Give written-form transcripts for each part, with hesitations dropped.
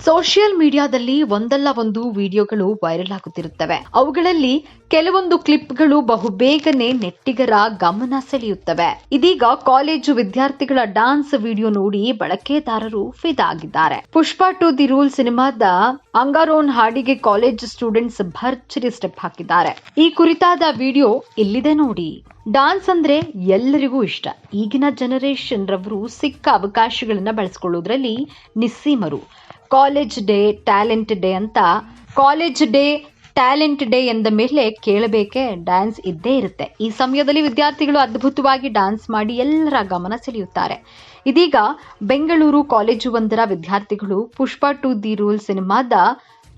Social ಮೀಡಿಯಾದಲ್ಲಿ ಒಂದಲ್ಲ ಒಂದು ವಿಡಿಯೋಗಳು ವೈರಲ್ ಆಗುತ್ತಿರುತ್ತವೆ. ಅವುಗಳಲ್ಲಿ ಕೆಲವೊಂದು ಕ್ಲಿಪ್ಗಳು ಬಹುಬೇಗನೆ ನೆಟ್ಟಿಗರ ಗಮನ ಸೆಳೆಯುತ್ತವೆ. ಇದೀಗ ಕಾಲೇಜು ವಿದ್ಯಾರ್ಥಿಗಳ ಡಾನ್ಸ್ ವಿಡಿಯೋ ನೋಡಿ ಬಳಕೆದಾರರು ಫಿದಾ ಆಗಿದ್ದಾರೆ. ಪುಷ್ಪಾ ಟು ದಿ ರೂಲ್ ಸಿನಿಮಾದ ಅಂಗಾರೋನ್ ಹಾಡಿಗೆ ಕಾಲೇಜ್ ಸ್ಟೂಡೆಂಟ್ಸ್ ಭರ್ಜರಿ ಸ್ಟೆಪ್ ಹಾಕಿದ್ದಾರೆ. ಈ ಕುರಿತಾದ ವಿಡಿಯೋ ಇಲ್ಲಿದೆ ನೋಡಿ. ಡಾನ್ಸ್ ಅಂದ್ರೆ ಎಲ್ಲರಿಗೂ ಇಷ್ಟ. ಈಗಿನ ಜನರೇಷನ್ ರವರು ಸಿಕ್ಕ ಅವಕಾಶಗಳನ್ನ ಬಳಸಿಕೊಳ್ಳುವುದರಲ್ಲಿ ನಿಸ್ಸೀಮರು. ಕಾಲೇಜ್ ಡೇ ಟ್ಯಾಲೆಂಟ್ ಡೇ ಎಂದ ಮೇಲೆ ಕೇಳಬೇಕೆ ಡ್ಯಾನ್ಸ್ ಇದ್ದೇ ಇರುತ್ತೆ. ಈ ಸಮಯದಲ್ಲಿ ವಿದ್ಯಾರ್ಥಿಗಳು ಅದ್ಭುತವಾಗಿ ಡ್ಯಾನ್ಸ್ ಮಾಡಿ ಎಲ್ಲರ ಗಮನ ಸೆಳೆಯುತ್ತಾರೆ. ಇದೀಗ ಬೆಂಗಳೂರು ಕಾಲೇಜು ಒಂದರ ವಿದ್ಯಾರ್ಥಿಗಳು ಪುಷ್ಪಾ ಟು ದಿ ರೂಲ್ ಸಿನಿಮಾದ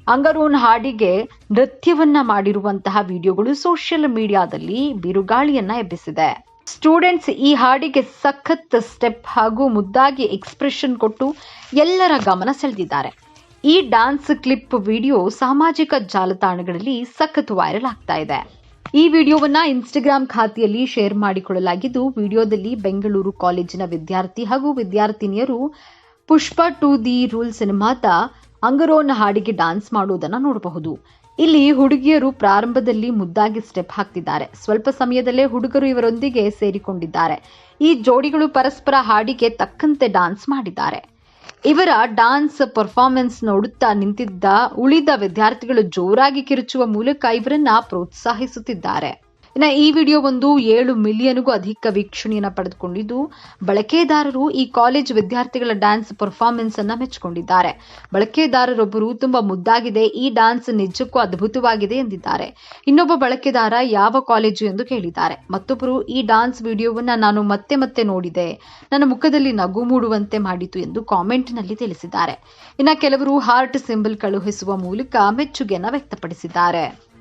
ಅಂಗರೋನ್ ಹಾಡಿಗೆ ನೃತ್ಯವನ್ನ ಮಾಡಿರುವಂತಹ ವಿಡಿಯೋಗಳು ಸೋಷಿಯಲ್ ಮೀಡಿಯಾದಲ್ಲಿ ಬಿರುಗಾಳಿಯನ್ನ ಎಬ್ಬಿಸಿದೆ. ಸ್ಟೂಡೆಂಟ್ಸ್ ಈ ಹಾಡಿಗೆ ಸಖತ್ ಸ್ಟೆಪ್ ಹಾಗೂ ಮುದ್ದಾಗಿ ಎಕ್ಸ್ಪ್ರೆಷನ್ ಕೊಟ್ಟು ಎಲ್ಲರ ಗಮನ ಸೆಳೆದಿದ್ದಾರೆ. ಈ ಡಾನ್ಸ್ ಕ್ಲಿಪ್ ವಿಡಿಯೋ ಸಾಮಾಜಿಕ ಜಾಲತಾಣಗಳಲ್ಲಿ ಸಖತ್ ವೈರಲ್ ಆಗ್ತಾ ಇದೆ. ಈ ವಿಡಿಯೋವನ್ನ ಇನ್ಸ್ಟಾಗ್ರಾಮ್ ಖಾತೆಯಲ್ಲಿ ಶೇರ್ ಮಾಡಿಕೊಳ್ಳಲಾಗಿದ್ದು, ವಿಡಿಯೋದಲ್ಲಿ ಬೆಂಗಳೂರು ಕಾಲೇಜಿನ ವಿದ್ಯಾರ್ಥಿ ಹಾಗೂ ವಿದ್ಯಾರ್ಥಿನಿಯರು ಪುಷ್ಪಾ ಟು ದಿ ರೂಲ್ ಸಿನಿಮಾದ ಅಂಗರೋನ್ ಹಾಡಿಗೆ ಡಾನ್ಸ್ ಮಾಡುವುದನ್ನು ನೋಡಬಹುದು. ಇಲ್ಲಿ ಹುಡುಗಿಯರು ಪ್ರಾರಂಭದಲ್ಲಿ ಮುದ್ದಾಗಿ ಸ್ಟೆಪ್ ಹಾಕ್ತಿದ್ದಾರೆ. ಸ್ವಲ್ಪ ಸಮಯದಲ್ಲೇ ಹುಡುಗರು ಇವರೊಂದಿಗೆ ಸೇರಿಕೊಂಡಿದ್ದಾರೆ. ಈ ಜೋಡಿಗಳು ಪರಸ್ಪರ ಹಾಡಿಗೆ ತಕ್ಕಂತೆ ಡಾನ್ಸ್ ಮಾಡಿದ್ದಾರೆ. ಇವರ ಡಾನ್ಸ್ ಪರ್ಫಾರ್ಮೆನ್ಸ್ ನೋಡುತ್ತಾ ನಿಂತಿದ್ದ ಉಳಿದ ವಿದ್ಯಾರ್ಥಿಗಳು ಜೋರಾಗಿ ಕಿರುಚುವ ಮೂಲಕ ಇವರನ್ನ ಪ್ರೋತ್ಸಾಹಿಸುತ್ತಿದ್ದಾರೆ. ಈ ವಿಡಿಯೋ 7 ಮಿಲಿಯನ್ಗೂ ಅಧಿಕ ವೀಕ್ಷಣೆಯನ್ನು ಪಡೆದುಕೊಂಡಿದ್ದು, ಬಳಕೆದಾರರು ಈ ಕಾಲೇಜ್ ವಿದ್ಯಾರ್ಥಿಗಳ ಡ್ಯಾನ್ಸ್ ಪರ್ಫಾರ್ಮೆನ್ಸ್ ಅನ್ನ ಮೆಚ್ಚಿಕೊಂಡಿದ್ದಾರೆ. ಬಳಕೆದಾರರೊಬ್ಬರು ತುಂಬಾ ಮುದ್ದಾಗಿದೆ, ಈ ಡಾನ್ಸ್ ನಿಜಕ್ಕೂ ಅದ್ಭುತವಾಗಿದೆ ಎಂದಿದ್ದಾರೆ. ಇನ್ನೊಬ್ಬ ಬಳಕೆದಾರ ಯಾವ ಕಾಲೇಜು ಎಂದು ಕೇಳಿದ್ದಾರೆ. ಮತ್ತೊಬ್ಬರು ಈ ಡಾನ್ಸ್ ವಿಡಿಯೋವನ್ನ ನಾನು ಮತ್ತೆ ನೋಡಿದೆ, ನನ್ನ ಮುಖದಲ್ಲಿ ನಗು ಮೂಡುವಂತೆ ಮಾಡಿತು ಎಂದು ಕಾಮೆಂಟ್ ನಲ್ಲಿ ತಿಳಿಸಿದ್ದಾರೆ. ಕೆಲವರು ಹಾರ್ಟ್ ಸಿಂಬಲ್ ಕಳುಹಿಸುವ ಮೂಲಕ ಮೆಚ್ಚುಗೆಯನ್ನು ವ್ಯಕ್ತಪಡಿಸಿದ್ದಾರೆ.